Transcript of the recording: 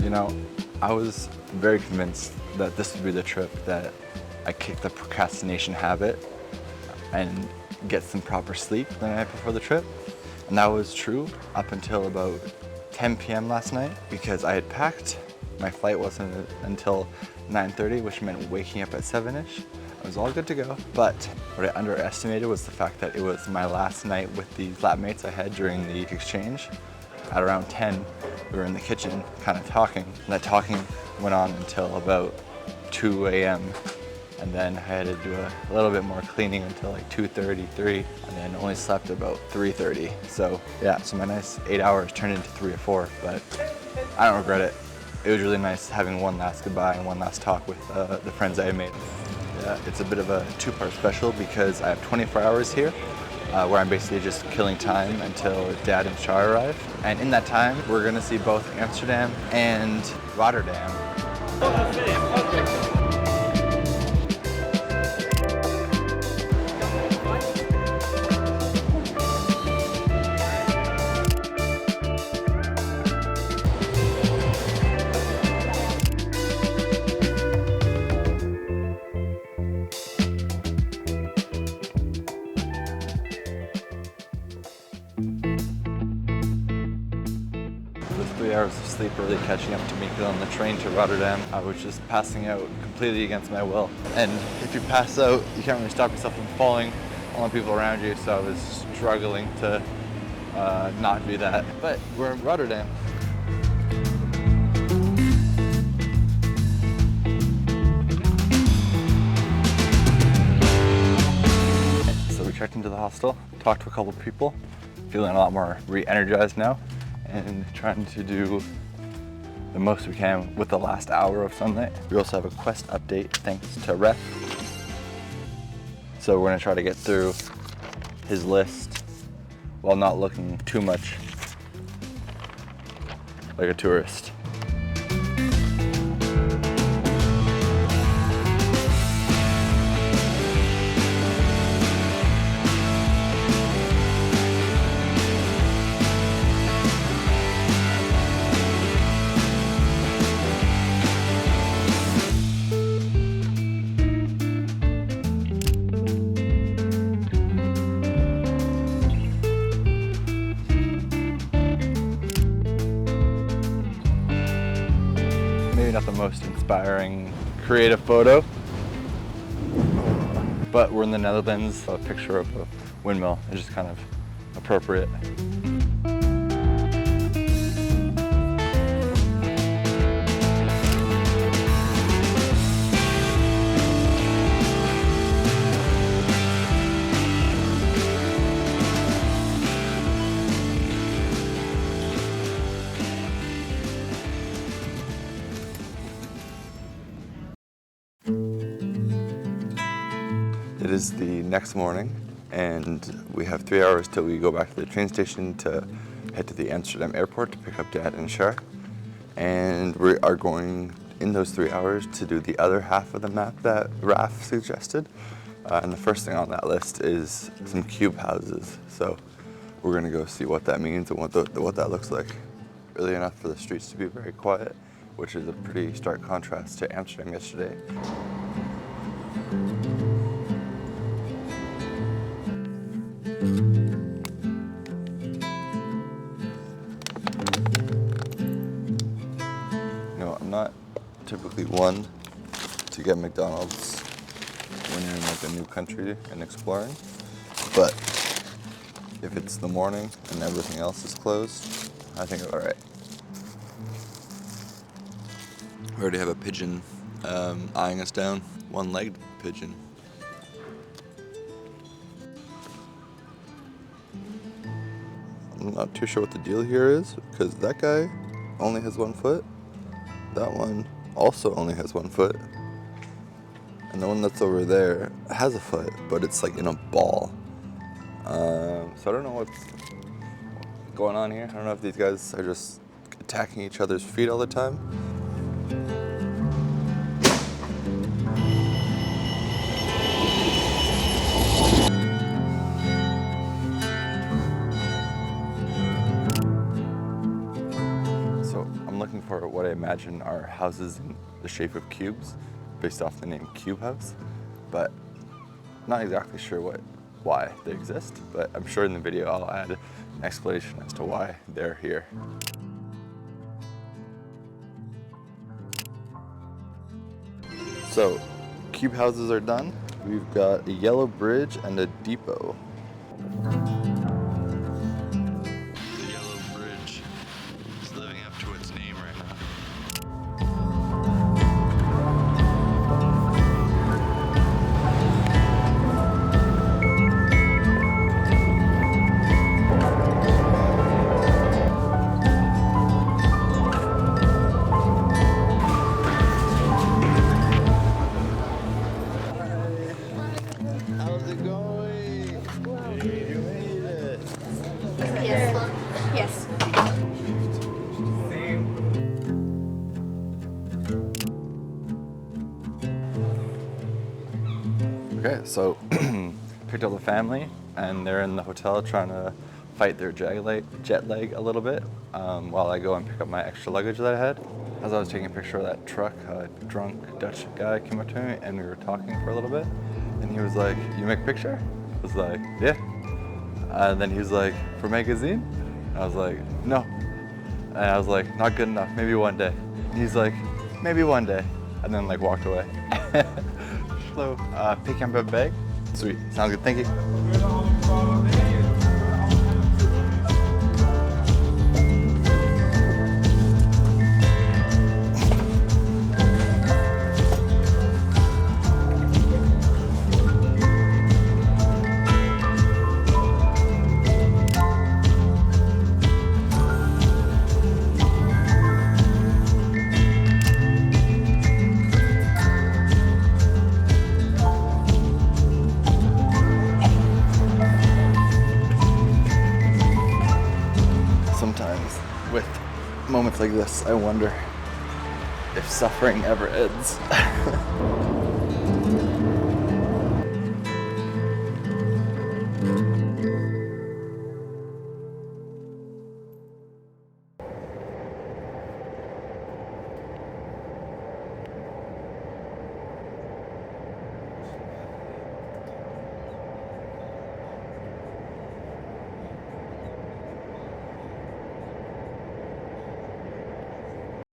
You know, I was very convinced that this would be the trip that I kick the procrastination habit and get some proper sleep the night before the trip. And that was true up until about 10 p.m. last night because I had packed. My flight wasn't until 9:30, which meant waking up at 7-ish. I was all good to go, but what I underestimated was the fact that it was my last night with the flatmates I had during the exchange. At around 10, we were in the kitchen kind of talking, and that talking went on until about 2 a.m. And then I had to do a little bit more cleaning until like 2:30, 3, and then only slept about 3:30. So yeah, so my nice 8 hours turned into 3 or 4, but I don't regret it. It was really nice having one last goodbye and one last talk with the friends I made. Yeah, it's a bit of a two-part special because I have 24 hours here where I'm basically just killing time until Dad and Shah arrive. And in that time, we're gonna see both Amsterdam and Rotterdam. Those 3 hours of sleep really catching up to me because on the train to Rotterdam, I was just passing out completely against my will. And if you pass out, you can't really stop yourself from falling on the people around you, so I was struggling to not do that. But we're in Rotterdam. So we checked into the hostel, talked to a couple people, feeling a lot more re-energized now, and trying to do the most we can with the last hour of sunlight. We also have a quest update thanks to Ref. So we're gonna try to get through his list while not looking too much like a tourist. Maybe not the most inspiring creative photo, but we're in the Netherlands. A picture of a windmill is just kind of appropriate. It is the next morning, and we have 3 hours till we go back to the train station to head to the Amsterdam airport to pick up Dad and Shar. And we are going, in those 3 hours, to do the other half of the map that Raf suggested. And the first thing on that list is some cube houses. So we're gonna go see what that means and what that looks like. Really enough for the streets to be very quiet, which is a pretty stark contrast to Amsterdam yesterday. I'm not typically one to get McDonald's when you're in like a new country and exploring, but if it's the morning and everything else is closed, I think it's all right. We already have a pigeon eyeing us down, one-legged pigeon. I'm not too sure what the deal here is because that guy only has 1 foot. That one also only has 1 foot. And the one that's over there has a foot, but it's like in a ball. So I don't know what's going on here. I don't know if these guys are just attacking each other's feet all the time. So I'm looking for what I imagine are houses in the shape of cubes, based off the name Cube House, but not exactly sure why they exist, but I'm sure in the video I'll add an explanation as to why they're here. So, cube houses are done. We've got a yellow bridge and a depot. The yellow bridge is living up to its name right now. How's it going? Wow. You made it. Yes. Yes. Okay, so picked up the family and they're in the hotel trying to fight their jet lag a little bit while I go and pick up my extra luggage that I had. As I was taking a picture of that truck, a drunk Dutch guy came up to me and we were talking for a little bit. And he was like, "You make a picture?" I was like, "Yeah." And then he was like, "For magazine?" I was like, "No." And I was like, "Not good enough, maybe one day." And he's like, "Maybe one day." And then like walked away. So, pick up a bag. Sweet, sounds good, thank you. Sometimes, with moments like this, I wonder if suffering ever ends.